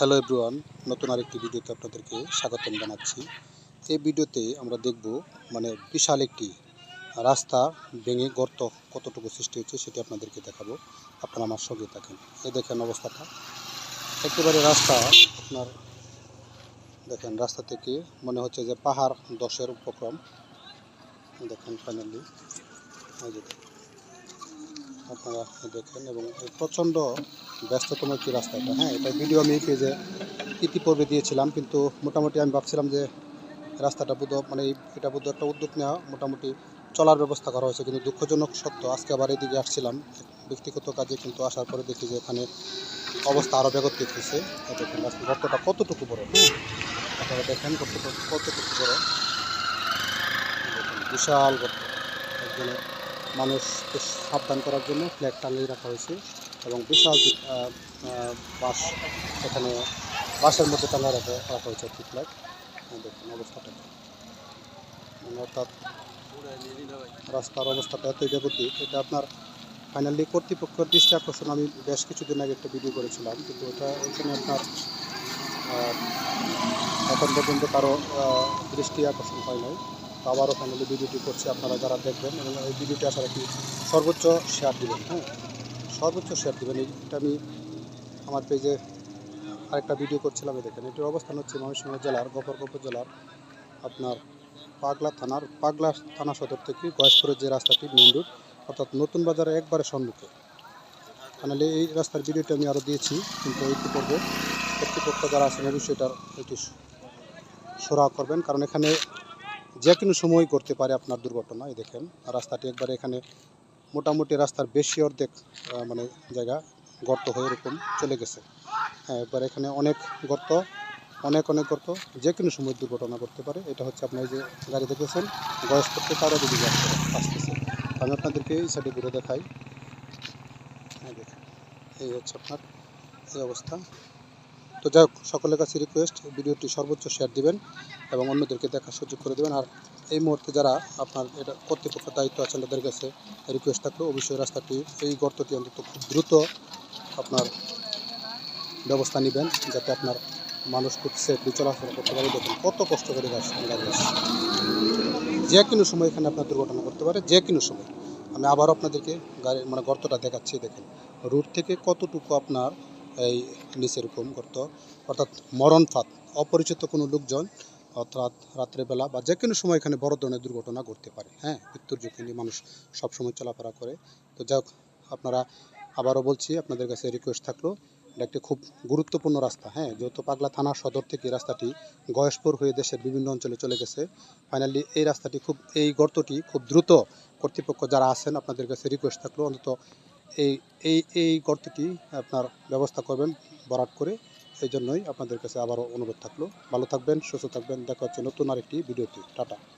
Hello everyone, নতুন আরেকটি ভিডিওতে আপনাদেরকে স্বাগতম জানাচ্ছি। এই ভিডিওতে আমরা দেখব বিশাল একটি রাস্তা ভেঙে গর্ত কতটুকু সৃষ্টি হচ্ছে সেটি আপনাদেরকে দেখাবো। আপনারা আমার সঙ্গে থাকেন। এই দেখেন অবস্থাটা, একেবারে রাস্তা আপনার দেখেন, রাস্তা থেকে মনে হচ্ছে যে পাহাড় ধসের উপক্রম। দেখেন ফাইনালি আপনারা দেখেন, এবং প্রচণ্ড ব্যস্ততম একটি রাস্তা এটা। হ্যাঁ, এটা ভিডিও আমি পেজে ইতিপূর্বে দিয়েছিলাম, কিন্তু মোটামুটি আমি ভাবছিলাম যে রাস্তাটা এটা একটা উদ্যোগ নেওয়া, মোটামুটি চলার ব্যবস্থা করা হয়েছে। কিন্তু দুঃখজনক সত্য, আজকে আবার এদিকে আসছিলাম ব্যক্তিগত কাজে, কিন্তু আসার পরে দেখি যে এখানে অবস্থা আরও বেগতিক হয়েছে। দেখেন রাস্তা গর্তটা কতটুকু বড়। হ্যাঁ, আপনারা দেখেন গর্তটা কতটুকু বড়। দেখেন বিশাল গর্ত। একজনে মানুষকে সাবধান করার জন্য ফ্ল্যাগ টাঙিয়ে রাখা হয়েছে, এবং বিশাল বাঁশ, এখানে বাঁশের মধ্যে টাঙিয়ে রাখা হয়েছে একটি ফ্ল্যাগ। দেখুন অবস্থাটা, অর্থাৎ রাস্তার অবস্থাটা এতই বেগতিক। এটা আপনার ফাইনালি কর্তৃপক্ষের দৃষ্টি আকর্ষণ আমি বেশ কিছুদিন আগে একটা ভিডিও করেছিলাম, কিন্তু এখানে আপনার এখন পর্যন্ত কারো দৃষ্টি আকর্ষণ হয় নাই। তো আবারও ফাইনালি ভিডিওটি করছি, আপনারা যারা দেখবেন এবং এই ভিডিওটি আসার একটি সর্বোচ্চ শেয়ার দিবেন। হ্যাঁ, সর্বোচ্চ শেয়ার দেবেন। এটা আমি আমার পেজে আরেকটা ভিডিও করছিলাম। দেখেন এটির অবস্থান হচ্ছে ময়মনসিংহ জেলার গোপালগঞ্জ উপজেলার আপনার পাগলা থানা সদর থেকে গয়েশপুরের যে রাস্তাটি মেইন রোড, অর্থাৎ নতুন বাজারের একবারে সম্মুখে। ফাইনালি এই রাস্তার ভিডিওটি আমি আরও দিয়েছি, কিন্তু ইতিপূর্বে কর্তৃপক্ষ যারা আছেন অবশ্যই এটি সুরাহা করবেন, কারণ এখানে যে কোনো সময় করতে পারে আপনার দুর্ঘটনা। এই দেখেন রাস্তাটি একবারে এখানে মোটামুটি রাস্তার বেশি অর্ধেক জায়গা গর্ত হয়ে এরকম চলে গেছে। হ্যাঁ, একবার এখানে অনেক গর্ত, অনেক গর্ত, যে কোনো সময় দুর্ঘটনা করতে পারে। এটা হচ্ছে আপনার যে গাড়ি দেখেছেন গয়েশপুর থেকে আরও দিকে আসতেছে। আমি আপনাদেরকে এই সাইডে ঘুরে দেখাই। হ্যাঁ দেখেন, এই হচ্ছে আপনার এই অবস্থা। তো যাই হোক, সকলের কাছে রিকোয়েস্ট, ভিডিওটি সর্বোচ্চ শেয়ার দিবেন এবং অন্যদেরকে দেখার সুযোগ করে দেবেন। আর এই মুহূর্তে যারা আপনার এটা কর্তৃপক্ষের দায়িত্ব আছেন তাদের কাছে রিকোয়েস্ট থাকলো অবশ্যই রাস্তাটি, এই গর্তটি অন্তত খুব দ্রুত আপনার ব্যবস্থা নেবেন, যাতে আপনার মানুষ খুব সেফলি চলাফেরা করতে পারে। দেখুন কত কষ্ট করে গাড়ি আসছে, যে কোনো সময় এখানে আপনার দুর্ঘটনা করতে পারে, যে কোনো সময়। আমি আবারও আপনাদেরকে গর্তটা দেখাচ্ছি। দেখেন রোড থেকে কতটুকু আপনার এই নিচের এরকম গর্ত, অর্থাৎ মরণ ফাঁদ, অপরিচিত কোনো লোকজন অর্থাৎ রাত্রেবেলা বা যে কোনো সময় এখানে বড় ধরনের দুর্ঘটনা ঘটতে পারে। হ্যাঁ, মৃত্যুর ঝুঁকি নিয়ে মানুষ সবসময় চলাফেরা করে। তো যাই হোক, আপনারা, আবারও বলছি, আপনাদের কাছে রিকোয়েস্ট থাকলো, এটা একটি খুব গুরুত্বপূর্ণ রাস্তা। হ্যাঁ, যেহেতু পাগলা থানা সদর থেকে রাস্তাটি গয়েশপুর হয়ে দেশের বিভিন্ন অঞ্চলে চলে গেছে, ফাইনালি এই গর্তটি খুব দ্রুত কর্তৃপক্ষ যারা আছেন আপনাদের কাছে রিকোয়েস্ট থাকলো অন্তত এই এই গর্তটি আপনার ব্যবস্থা করবেন ভরাট করে। এই জন্যই আপনাদের কাছে আবারও অনুরোধ থাকলো। ভালো থাকবেন, সুস্থ থাকবেন, দেখা হচ্ছে নতুন আরেকটি ভিডিওতে। টাটা।